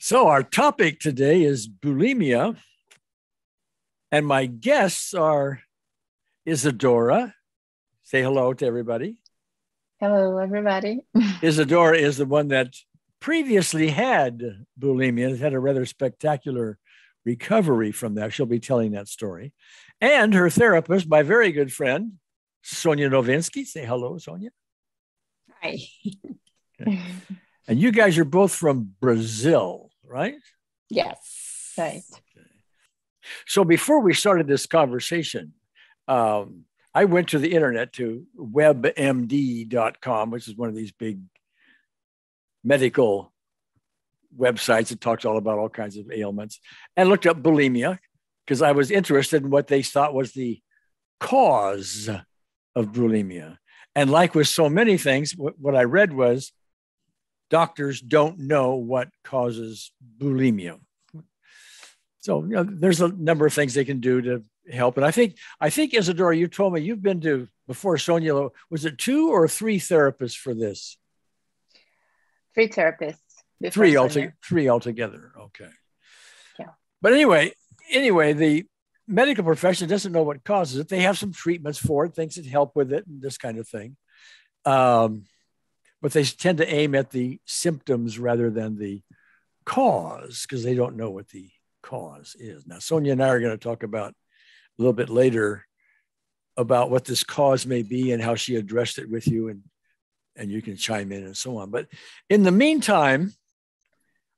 So our topic today is bulimia, and my guests are Isadora. Say hello to everybody. Hello, everybody. Isadora is the one that previously had bulimia, had a rather spectacular recovery from that. She'll be telling that story. And her therapist, my very good friend, Sonia Novinsky. Say hello, Sonia. Hi. Okay. And you guys are both from Brazil, right? Yes. Right. Okay. So before we started this conversation, I went to the internet to webmd.com, which is one of these big medical websites that talks all about all kinds of ailments, and looked up bulimia because I was interested in what they thought was the cause of bulimia. And like with so many things, what I read was doctors don't know what causes bulimia. So there's a number of things they can do to help. And I think Isadora, you told me you've been to, before Sonia, was it 2 or 3 therapists for this? 3 therapists. Three altogether. Okay. Yeah. But anyway, the medical profession doesn't know what causes it. They have some treatments for it, things that help with it, and this kind of thing. But they tend to aim at the symptoms rather than the cause because they don't know what the cause is. Now, Sonia and I are going to talk about a little bit later about what this cause may be and how she addressed it with you, and you can chime in and so on. But in the meantime,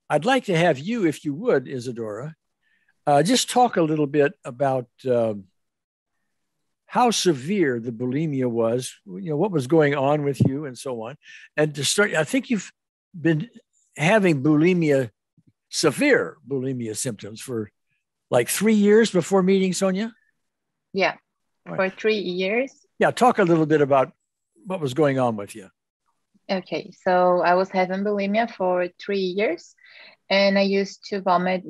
I'd like to have you, if you would, Isadora, just talk a little bit about how severe the bulimia was, what was going on with you and so on. And to start, I think you've been having severe bulimia symptoms for like 3 years before meeting Sonia? Yeah, right. For 3 years. Yeah, talk a little bit about what was going on with you. Okay, so I was having bulimia for 3 years, and I used to vomit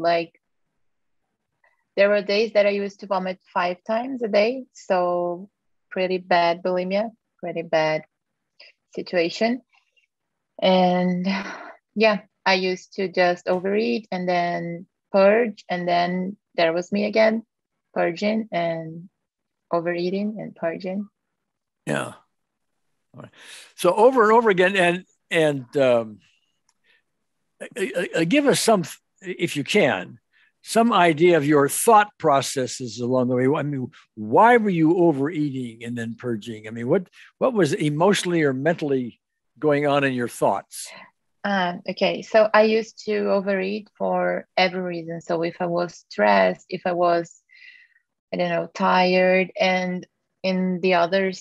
there were days that I used to vomit 5 times a day. So pretty bad bulimia, pretty bad situation. And yeah, I used to just overeat and then purge. And then there was me again, purging and overeating and purging. Yeah. All right. So over and over again, and give us some, if you can, some idea of your thought processes along the way. I mean, why were you overeating and then purging? I mean, what was emotionally or mentally going on in your thoughts? Okay, so I used to overeat for every reason. So if I was stressed, if I was, tired, and in the other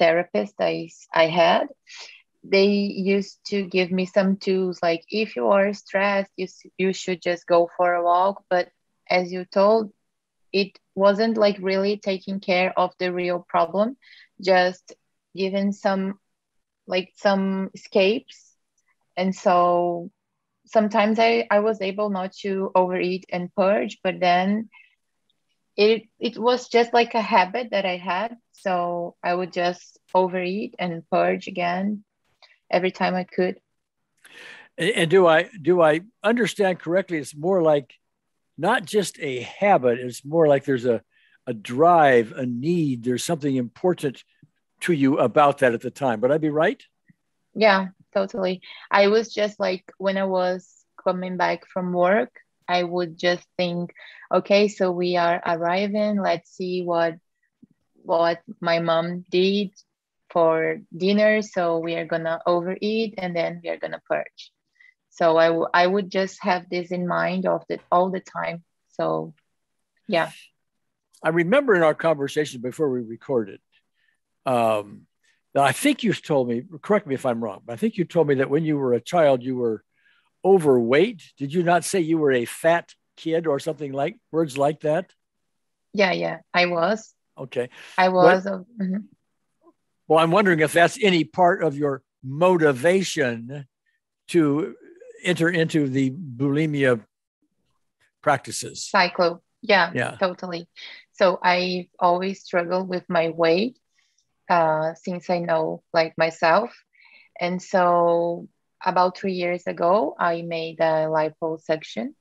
therapists I had, they used to give me some tools like if you are stressed, you should just go for a walk. But as you told, it wasn't like really taking care of the real problem, just giving some escapes. And so sometimes I was able not to overeat and purge, but then it was just like a habit that I had. So I would just overeat and purge again every time I could. And do I understand correctly? It's more like not just a habit. It's more like there's a drive, a need. There's something important to you about that at the time. Would I be right? Yeah, totally. I was just like, when I was coming back from work, I would just think, okay, so we are arriving. Let's see what my mom did for dinner. So we are gonna overeat and then we are gonna purge. So I would just have this in mind all the time. So yeah. I remember in our conversation before we recorded, that I think you told me, correct me if I'm wrong, but I think you told me that when you were a child, you were overweight. Did you not say you were a fat kid or something like words like that? Yeah, I was. Okay. I was. Well, I'm wondering if that's any part of your motivation to enter into the bulimia practices. Cycle. Yeah, totally. So I've always struggled with my weight since I know like myself. And so about 3 years ago, I made a liposuction.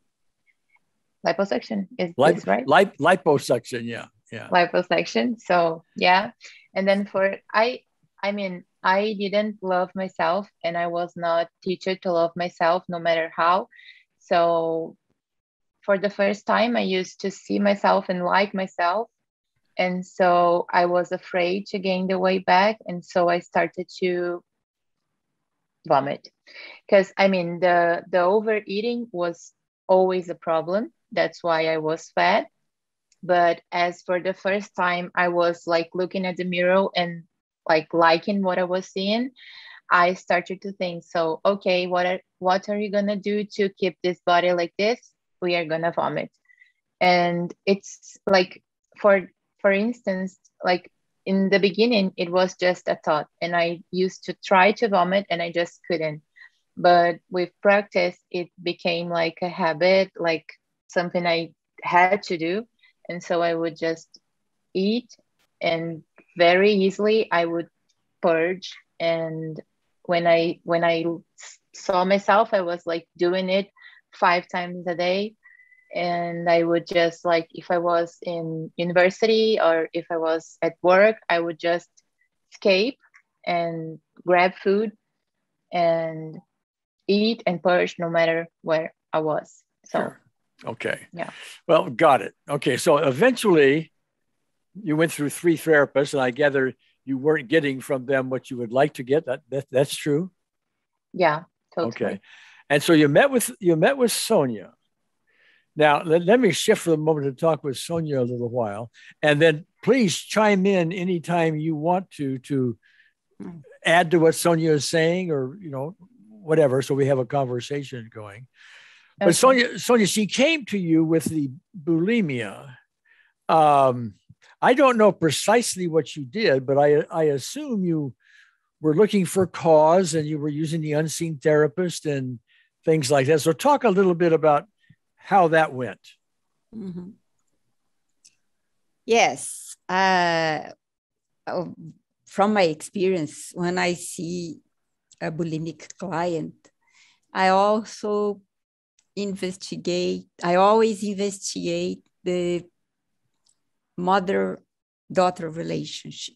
Liposuction is this right? Liposuction, yeah. Liposuction. So yeah. And then I mean, I didn't love myself and I was not teached to love myself no matter how. So for the first time, I used to see myself and like myself. And so I was afraid to gain the weight back. And so I started to vomit. Because I mean, the overeating was always a problem. That's why I was fat. But as for the first time, I was like looking at the mirror and like liking what I was seeing. I started to think, so, okay, what are you gonna do to keep this body like this? We are gonna vomit. And it's like, for instance, like in the beginning, it was just a thought and I used to try to vomit and I just couldn't. But with practice, it became like a habit, like something I had to do. And so I would just eat and very easily I would purge. And when I saw myself, I was like doing it 5 times a day. And I would just like, if I was in university or if I was at work, I would just escape and grab food and eat and purge no matter where I was. So, sure. Okay. Yeah. Well, got it. Okay. So eventually you went through 3 therapists and I gather you weren't getting from them what you would like to get. That's true. Yeah, totally. Okay. And so you met with Sonia. Now, let me shift for a moment to talk with Sonia a little while, and then please chime in anytime you want to add to what Sonia is saying or, whatever, so we have a conversation going. But Sonia, she came to you with the bulimia. I don't know precisely what you did, but I assume you were looking for cause and you were using the unseen therapist and things like that. So talk a little bit about how that went. Mm-hmm. Yes. From my experience, when I see a bulimic client, I always investigate the mother-daughter relationship,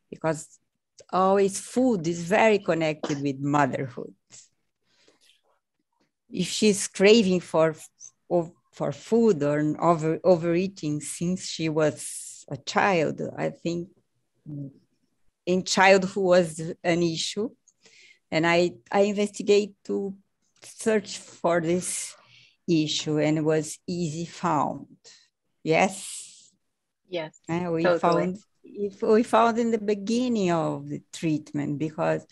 because always food is very connected with motherhood. If she's craving for food or overeating since she was a child, I think in childhood was an issue. And I investigate to search for this issue, and it was easy found. Yes. Yes. And we totally. found in the beginning of the treatment, because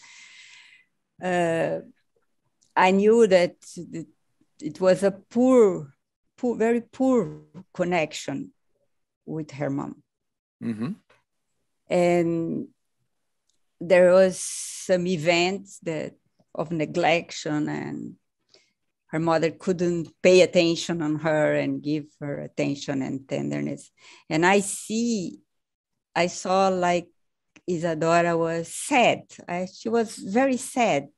I knew that it was a very poor connection with her mom. Mm-hmm. And there was some events of neglection, and her mother couldn't pay attention on her and give her attention and tenderness. And I saw like Isadora was sad. She was very sad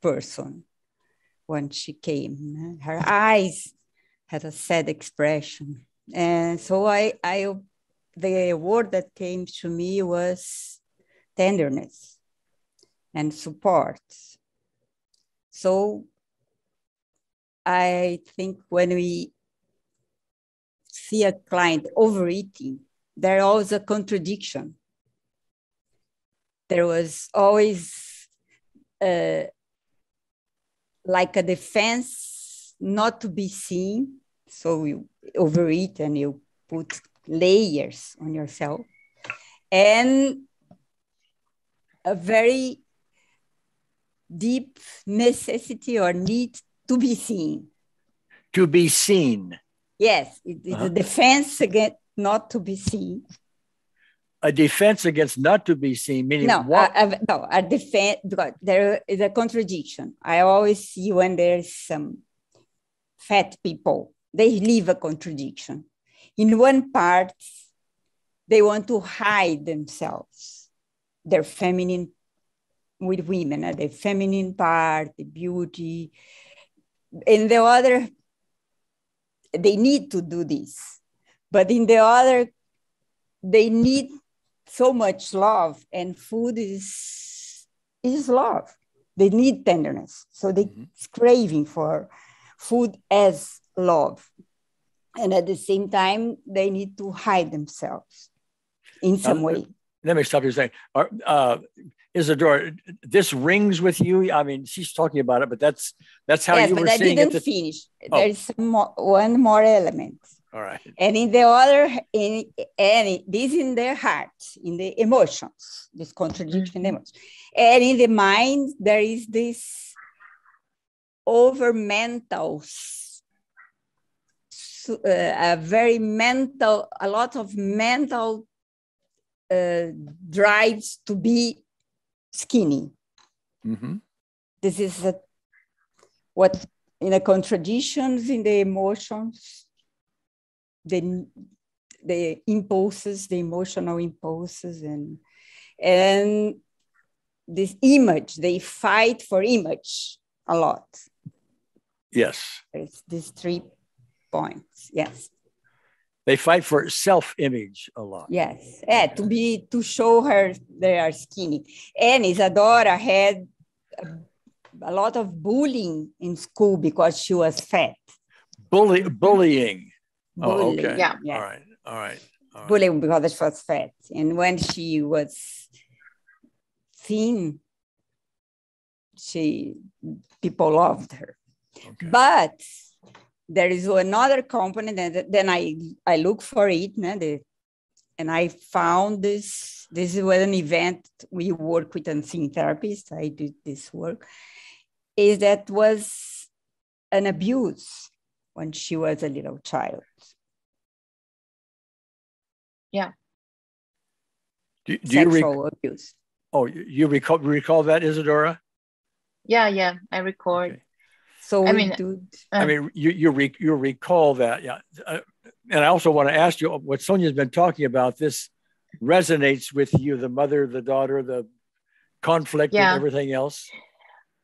person when she came. Her eyes had a sad expression. And so the word that came to me was tenderness and support. So I think when we see a client overeating, there's always a contradiction. There was always like a defense not to be seen. So you overeat and you put layers on yourself. And a very deep necessity or need to be seen. To be seen. Yes, it's a defense against not to be seen. A defense against not to be seen, meaning what? No, a defense, because there is a contradiction. I always see when there's some fat people, they leave a contradiction. In one part, they want to hide themselves, their feminine with women, the feminine part, the beauty. In the other, they need to do this. But in the other, they need so much love, and food is love. They need tenderness. So they're craving for food as love. And at the same time, they need to hide themselves in some way. Let me stop you saying, Isadora, this rings with you. I mean, she's talking about it, but that's how you were saying it. Yes, but I didn't finish. There's one more element. All right. And in the other, this in their heart, in the emotions, this contradiction in the emotions. And in the mind, there is this over mental, a lot of mental drives to be skinny. This is what in the contradictions in the emotions, the impulses, the emotional impulses, and this image, they fight for image a lot. Yes. It's these 3 points. Yes. They fight for self-image a lot. Yes. Yeah, to show her they are skinny. And Isadora had a lot of bullying in school because she was fat. Bullying. Oh, Bullying. okay. Yeah. All right. Bullying because she was fat. And when she was thin, people loved her. Okay. But there is another component, and then I look for it, and I found this. This was an event. We work with unseen therapists. I did this work. Is that was an abuse when she was a little child. Yeah. Do Sexual abuse. Oh, you recall that, Isadora? Yeah, I record. Okay. So you recall that, yeah. And I also want to ask you, what Sonia's been talking about, this resonates with you, the mother, the daughter, the conflict, and everything else?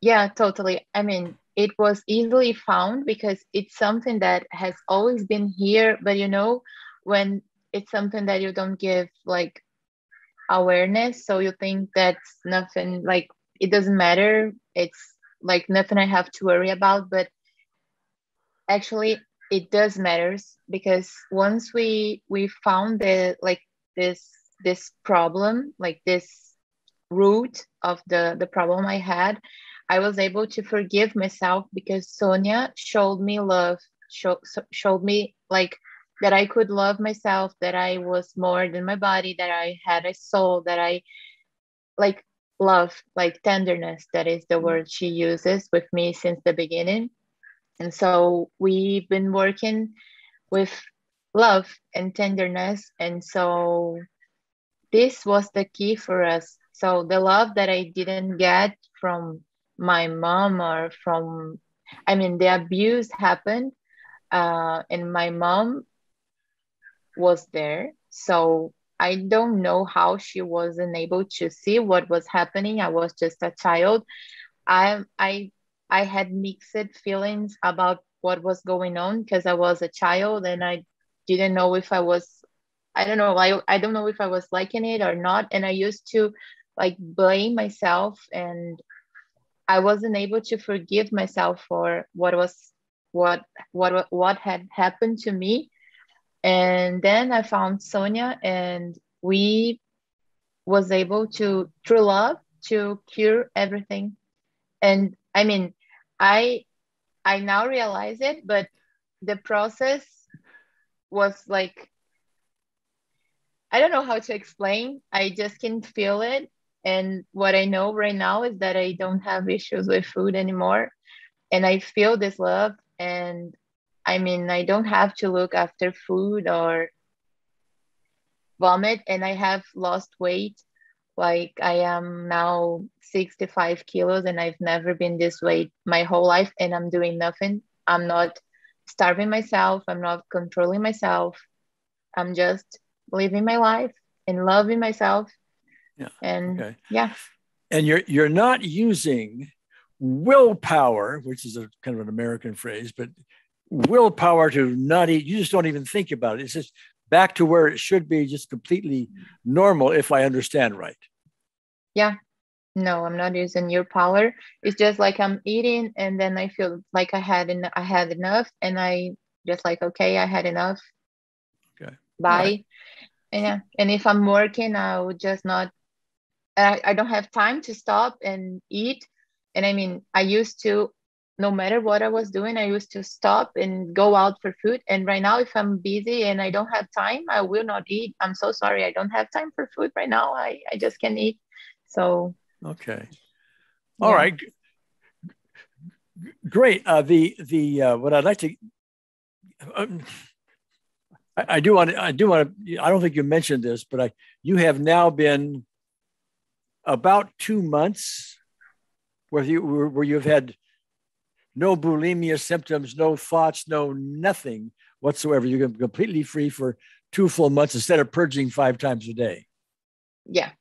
Yeah, totally. I mean, it was easily found because it's something that has always been here, but when it's something that you don't give like awareness, so you think that's nothing, like it doesn't matter, it's like nothing I have to worry about, but actually it does matters, because once we found this problem, like this root of the problem I had, I was able to forgive myself because Sonia showed me love, showed me like that I could love myself, that I was more than my body, that I had a soul, that I like love, like tenderness. That is the word she uses with me since the beginning. And so we've been working with love and tenderness. And so this was the key for us. So the love that I didn't get from my mom or from, I mean, the abuse happened and my mom was there. So I don't know how she wasn't able to see what was happening. I was just a child. I had mixed feelings about what was going on because I was a child and I didn't know if I was, I don't know if I was liking it or not. And I used to like blame myself, and I wasn't able to forgive myself for what had happened to me. And then I found Sonia, and we was able to, through love, to cure everything. And I mean, I now realize it, but the process was like, I don't know how to explain. I just can feel it. And what I know right now is that I don't have issues with food anymore. And I feel this love. And I mean, I don't have to look after food or vomit. And I have lost weight. Like I am now 65 kilos and I've never been this weight my whole life, and I'm doing nothing. I'm not starving myself. I'm not controlling myself. I'm just living my life and loving myself. Yeah. And okay. yeah. And you're not using willpower, which is a kind of an American phrase, but willpower to not eat. You just don't even think about it. It's just back to where it should be, just completely normal, if I understand right. Yeah. No, I'm not using your power. It's just like I'm eating and then I feel like I had enough, and I just like, okay, I had enough. Okay. Bye. Right. And yeah. And if I'm working, I would just not, I don't have time to stop and eat. And I mean, I used to, no matter what I was doing, I used to stop and go out for food. And right now, if I'm busy and I don't have time, I will not eat. I'm so sorry. I don't have time for food right now. I just can't eat. So. Okay. All right. Great. What I'd like to, I do want to, I don't think you mentioned this, but you have now been about 2 months where you've had no bulimia symptoms, no thoughts, no nothing whatsoever. You're completely free for 2 full months instead of purging 5 times a day. Yeah,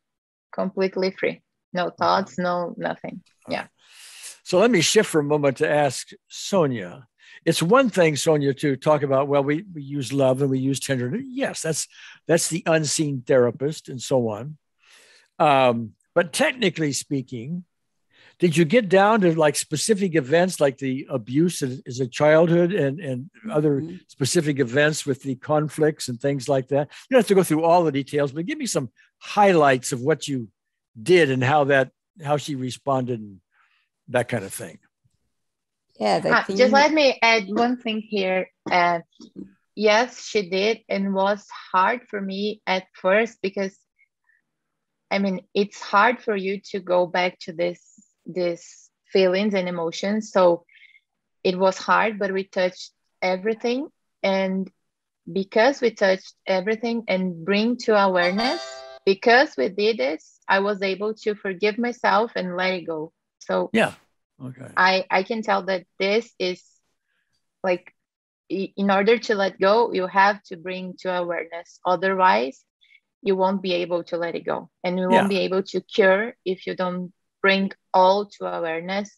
completely free. No thoughts, no nothing. Yeah. So let me shift for a moment to ask Sonia. It's one thing, Sonia, to talk about, well, we use love and we use tenderness. Yes, that's the unseen therapist and so on. But technically speaking, did you get down to like specific events like the abuse as a childhood and other specific events with the conflicts and things like that? You don't have to go through all the details, but give me some highlights of what you did and how she responded and that kind of thing. Yeah, just let me add one thing here. Yes, she did, and was hard for me at first because, I mean, it's hard for you to go back to this feelings and emotions. So it was hard, but we touched everything, and because we touched everything and bring to awareness, because we did this, I was able to forgive myself and let it go. So yeah, okay. I can tell that this is like, in order to let go, you have to bring to awareness. Otherwise, you won't be able to let it go, and you won't be able to cure if you don't bring all to awareness.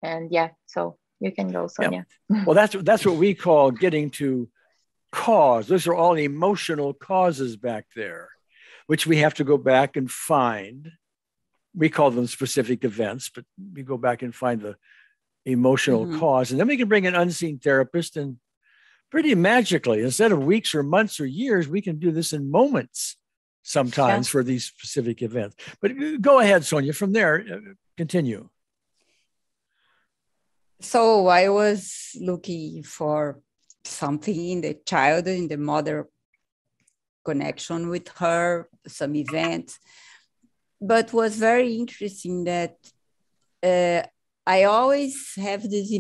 And yeah, so you can go, Sonia. Yeah. Well, that's what we call getting to cause. Those are all emotional causes back there, which we have to go back and find. We call them specific events, but we go back and find the emotional cause. And then we can bring an unseen therapist, and pretty magically, instead of weeks or months or years, we can do this in moments sometimes for these specific events. But go ahead, Sonia, from there, continue. So I was looking for something in the child, in the mother connection with her, some events, but was very interesting that I always have this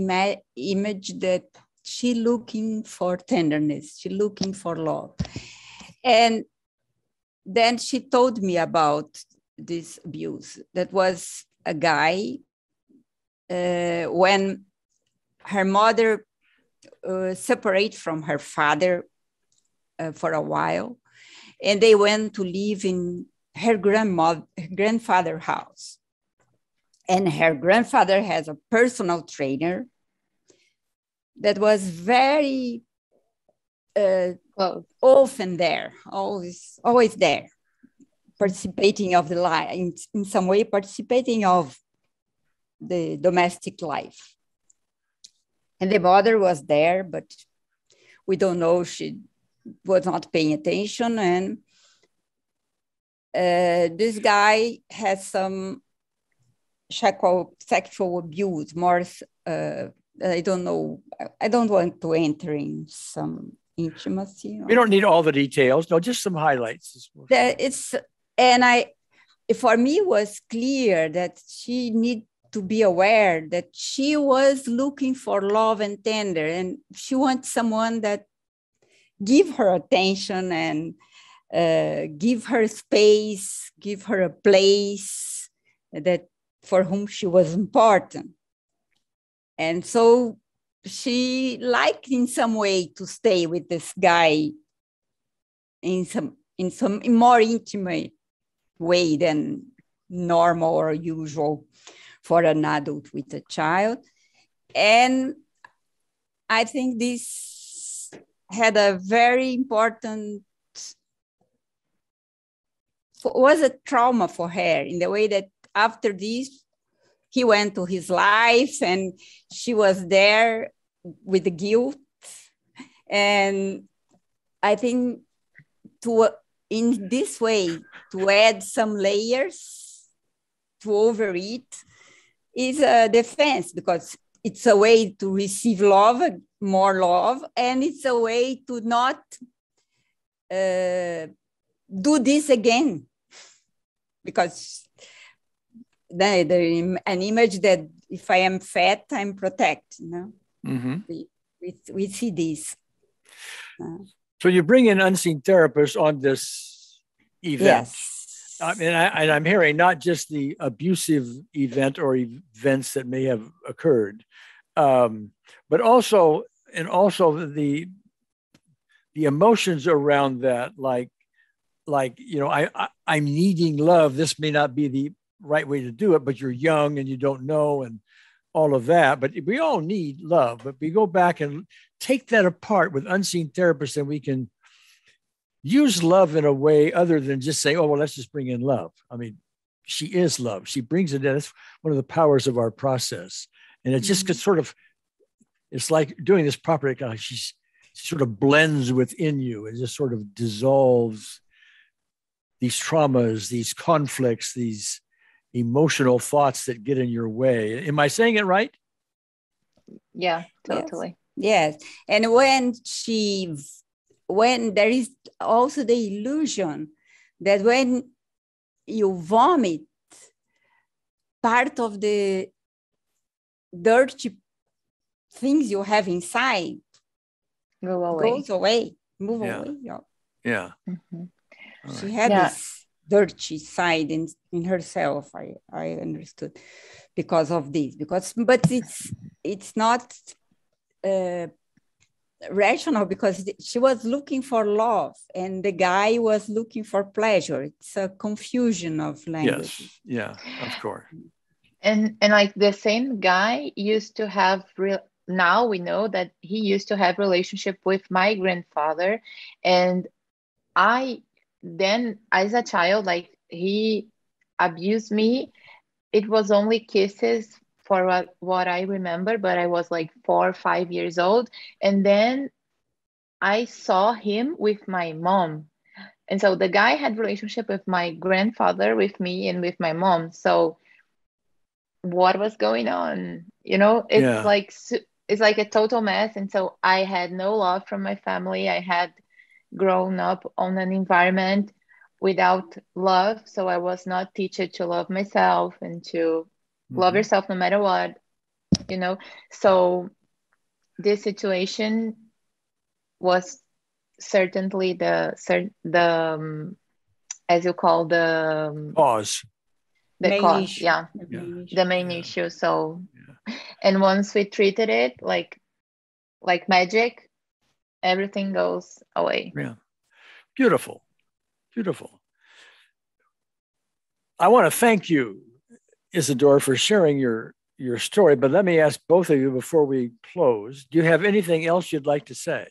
image that she looking for tenderness, she looking for love. And then she told me about this abuse. That was a guy when her mother separated from her father for a while, and they went to live in her grandfather's house. And her grandfather has a personal trainer that was very often there, always there, participating of the life, in some way participating of the domestic life. And the mother was there, but we don't know, she was not paying attention. And this guy has some sexual abuse, more, I don't know, I don't want to enter in some intimacy. We don't need all the details, no, just some highlights. For me, it was clear that she needed to be aware that she was looking for love and tender, and she wants someone that give her attention and give her space, give her a place that for whom she was important. And so she liked in some way to stay with this guy in some more intimate way than normal or usual for an adult with a child. And I think this had a very important, was a trauma for her, in the way that after this, he went to his life and she was there with the guilt. And I think in this way, to add some layers to over it is a defense, because it's a way to receive love, more love, and it's a way to not do this again. Because an image that if I am fat, I'm protected. You know, we see this. So you bring in unseen therapists on this event. Yes. And I'm hearing not just the abusive event or events that may have occurred, but also the emotions around that, like I'm needing love. This may not be the right way to do it, but you're young and you don't know, and all of that. But we all need love. But we go back and take that apart with unseen therapists, and we can use love in a way other than just saying, oh, well, let's just bring in love. I mean, she is love. She brings it in. It's one of the powers of our process. And it just gets sort of, it's like doing this properly. She sort of blends within you and just sort of dissolves these traumas, these conflicts, these emotional thoughts that get in your way. Am I saying it right? Yeah, totally. Yes. And when there is also the illusion that when you vomit, part of the dirty things you have inside goes away, move away. Yeah. Mm-hmm. She had this dirty side in herself, I understood, because of this. But it's not rational, because she was looking for love and the guy was looking for pleasure. It's a confusion of language. Yes. Yeah, of course. And like the same guy used to have now we know that he used to have relationship with my grandfather, and then as a child, like, he abused me. It was only kisses for what I remember, but I was like 4 or 5 years old. And then I saw him with my mom. And so the guy had relationship with my grandfather, with me, and with my mom. So what was going on? It's like a total mess. And so I had no love from my family. I had grown up on an environment without love, so I was not taught to love myself and to love yourself no matter what, So this situation was certainly the as you call the cause. The main cause, issue. yeah. The main issue. So, and once we treated it like magic, everything goes away. Yeah. Beautiful. Beautiful. I want to thank you, Isidore, for sharing your story, but let me ask both of you before we close, do you have anything else you'd like to say?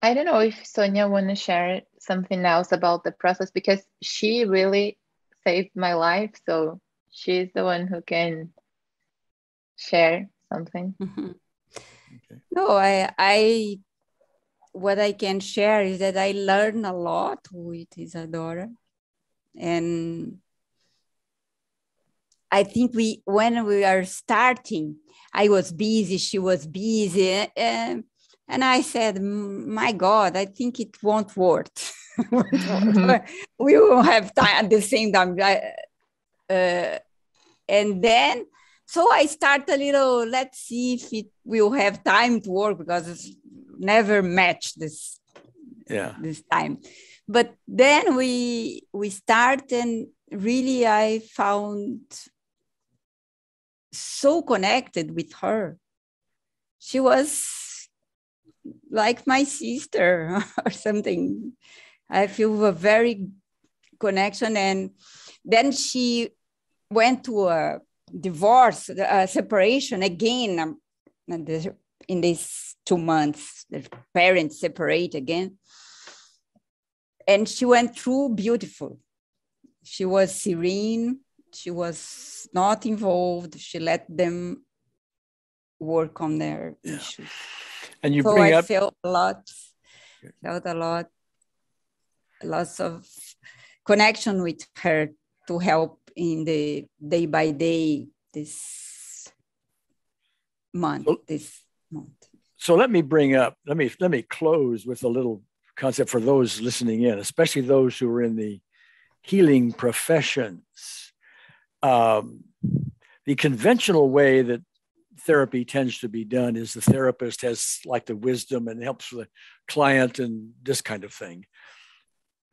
I don't know if Sonia want to share something else about the process, because she really saved my life. So she's the one who can share something. Okay. No, what I can share is that I learned a lot with Isadora. And I think when we are starting, I was busy, she was busy. And I said, my God, I think it won't work. We won't have time at the same time. And then, so I start a little, let's see if it will have time to work, because it's never matched this time. But then we start, and really I found so connected with her. She was like my sister or something. I feel very connection. And then she went to a divorce, a separation again. In these 2 months, the parents separate again. And she went through beautiful. She was serene. She was not involved. She let them work on their issues. And you so bring I up... felt a lot, lots of connection with her to help in the day by day this month. So let me bring up, let me close with a little concept for those listening in, especially those who are in the healing professions. The conventional way that therapy tends to be done is the therapist has like the wisdom and helps the client and this kind of thing.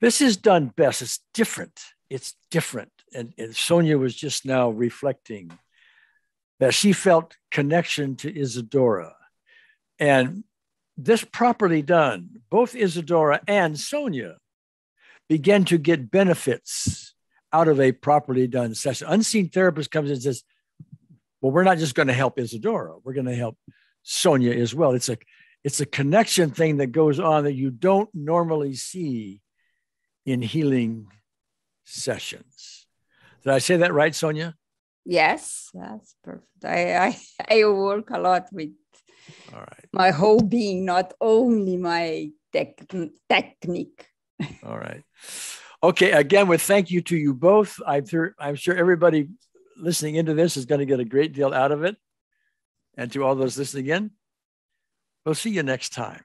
This is done best. It's different. It's different. And Sonia was just now reflecting that she felt connection to Isadora. And this properly done, both Isadora and Sonia began to get benefits out of a properly done session. Unseen therapist comes in and says, well, we're not just going to help Isadora. We're going to help Sonia as well. It's a connection thing that goes on that you don't normally see in healing sessions. Did I say that right, Sonia? Yes, that's perfect. I work a lot with my whole being, not only my technique. All right. Okay. Again, with thank you to you both. I'm sure everybody listening into this is going to get a great deal out of it. And to all those listening in, we'll see you next time.